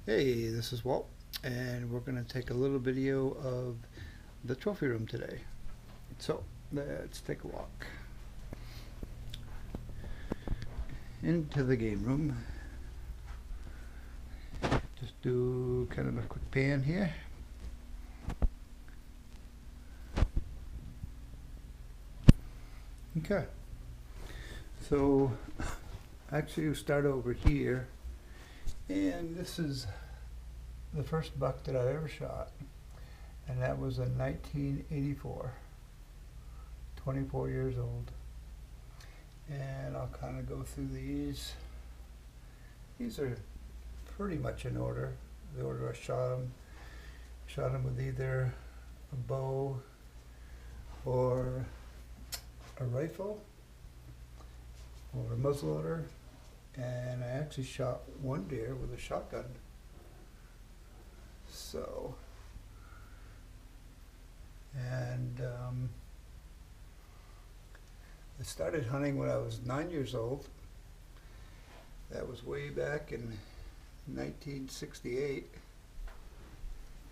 Hey, this is Walt, and we're going to take a little video of the trophy room today. So, let's take a walk into the game room. Just do kind of a quick pan here. Okay, so actually we'll start over here, and this is the first buck that I ever shot, and that was in 1984, 24 years old. And I'll kind of go through these. These are pretty much in order, the order I shot them. Shot them with either a bow or a rifle or a muzzleloader, and I actually shot one deer with a shotgun. So, and I started hunting when I was 9 years old. That was way back in 1968.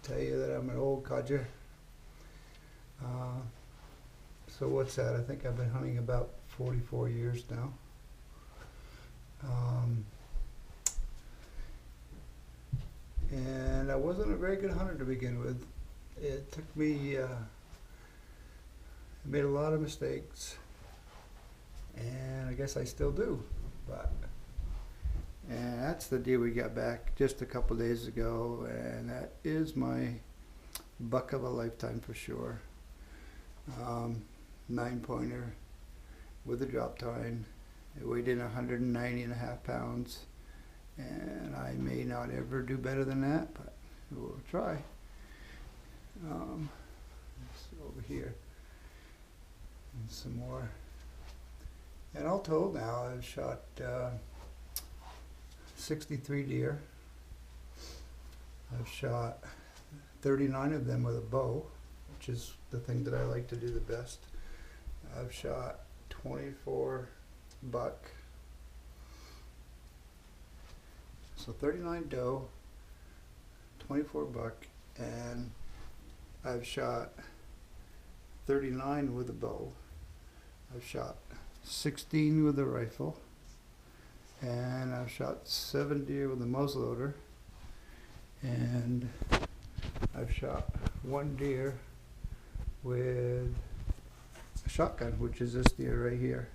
Tell you that I'm an old codger. So what's that? I think I've been hunting about 44 years now. And I wasn't a very good hunter to begin with. It took me, I made a lot of mistakes, and I guess I still do. But and that's the deer we got back just a couple days ago, and that is my buck of a lifetime for sure. 9-pointer with a drop tine. It weighed in 190.5 pounds, and I may not ever do better than that, but we'll try. Over here, and some more. And all told now, I've shot 63 deer. I've shot 39 of them with a bow, which is the thing that I like to do the best. I've shot 24 buck. So 39 doe, 24 buck, and I've shot 39 with a bow. I've shot 16 with a rifle, and I've shot 7 deer with a muzzleloader, and I've shot 1 deer with a shotgun, which is this deer right here.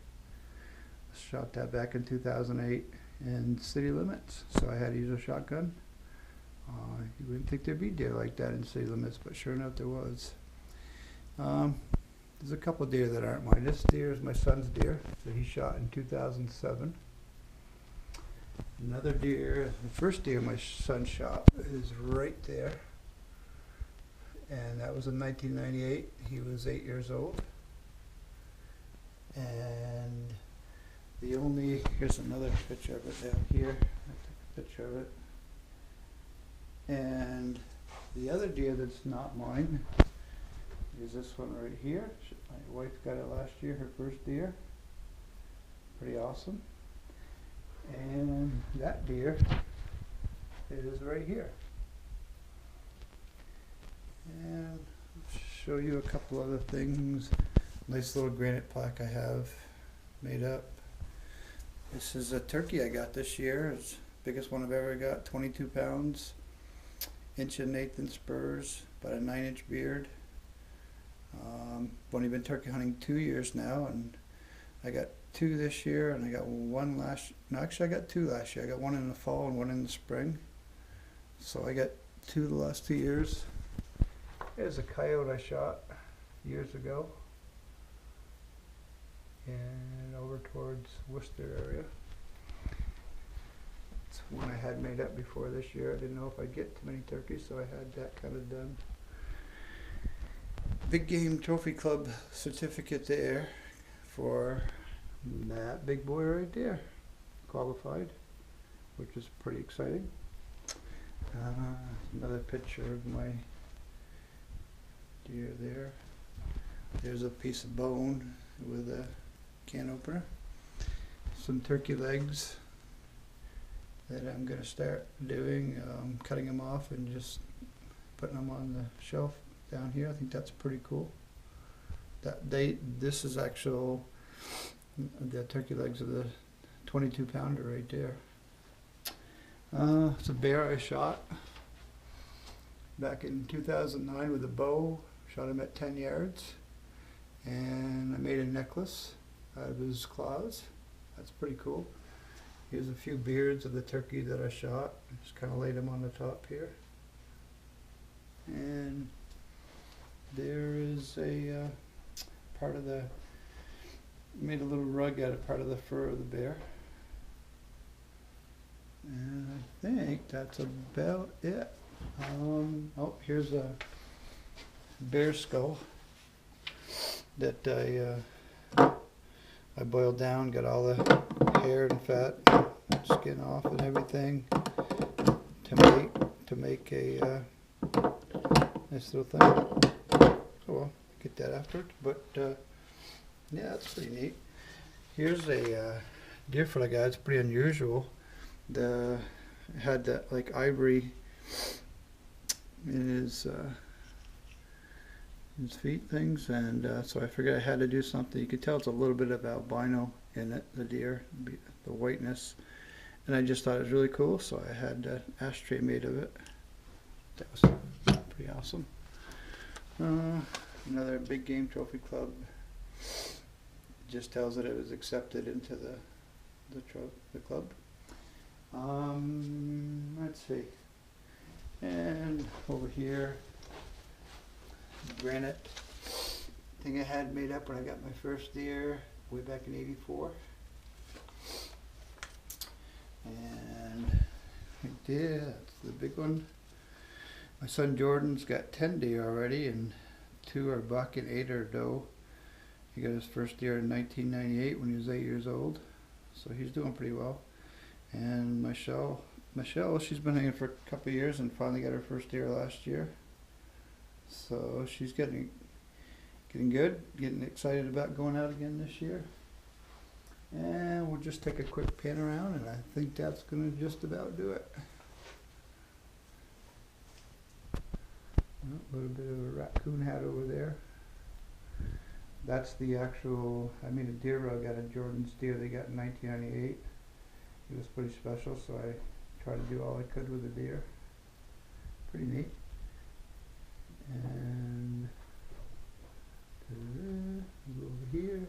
I shot that back in 2008 in city limits, so I had to use a shotgun. You wouldn't think there'd be deer like that in city limits, but sure enough there was. There's a couple deer that aren't mine. This deer is my son's deer that he shot in 2007. Another deer, the first deer my son shot is right there, and that was in 1998. He was 8 years old. And here's another picture of it down here. I took a picture of it. And the other deer that's not mine is this one right here. My wife got it last year, her first deer. Pretty awesome. And that deer is right here. And I'll show you a couple other things. Nice little granite plaque I have made up. This is a turkey I got this year. It's the biggest one I've ever got, 22 pounds. Inch and eighth in spurs, about a 9-inch beard. Only been turkey hunting 2 years now, and I got 2 this year, and I got 1 last. No, actually, I got 2 last year. I got 1 in the fall and 1 in the spring. So I got 2 the last 2 years. Here's a coyote I shot years ago, and over towards Worcester area. It's one I had made up before this year. I didn't know if I'd get too many turkeys, so I had that kind of done. Big Game Trophy Club certificate there for that big boy right there. Qualified, which is pretty exciting. Another picture of my deer there. There's a piece of bone with a can opener. Some turkey legs. that I'm going to start doing, cutting them off and just putting them on the shelf down here. I think that's pretty cool. This is actual, the turkey legs of the 22 pounder right there. It's a bear I shot back in 2009 with a bow. Shot him at 10 yards, and I made a necklace out of his claws. That's pretty cool. Here's a few beards of the turkey that I shot. Just kind of laid them on the top here. And there is a part of the, made a little rug out of part of the fur of the bear. And I think that's about it. Oh, here's a bear skull that I boiled down, got all the hair and fat, skin off and everything to make a nice little thing. Oh well, get that afterwards. But yeah, it's pretty neat. Here's a deerfoot I got. It's pretty unusual. It had that like ivory in his feet things, and so I figured I had to do something. You could tell it's a little bit of albino in it, the deer, the whiteness, and I just thought it was really cool, so I had an ashtray made of it. That was pretty awesome. Another big game trophy club. It just tells that it was accepted into the club. Let's see, and over here, granite thing I had made up when I got my first deer way back in '84, and I did, that's the big one. My son Jordan's got 10 deer already, and 2 are buck and 8 are doe. He got his first deer in 1998 when he was 8 years old, so he's doing pretty well. And Michelle, she's been hanging for a couple of years and finally got her first deer last year. So she's getting good, getting excited about going out again this year. And we'll just take a quick pan around, and I think that's going to just about do it. A little bit of a raccoon hat over there. That's the actual, I made a deer rug out of Jordan's deer they got in 1998. It was pretty special, so I tried to do all I could with the deer. Pretty neat. And go over here,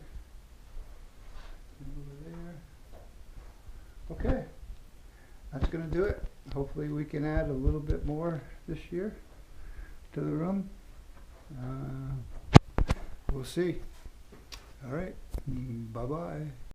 over there. Okay, that's going to do it. Hopefully we can add a little bit more this year to the room. We'll see. All right, bye-bye.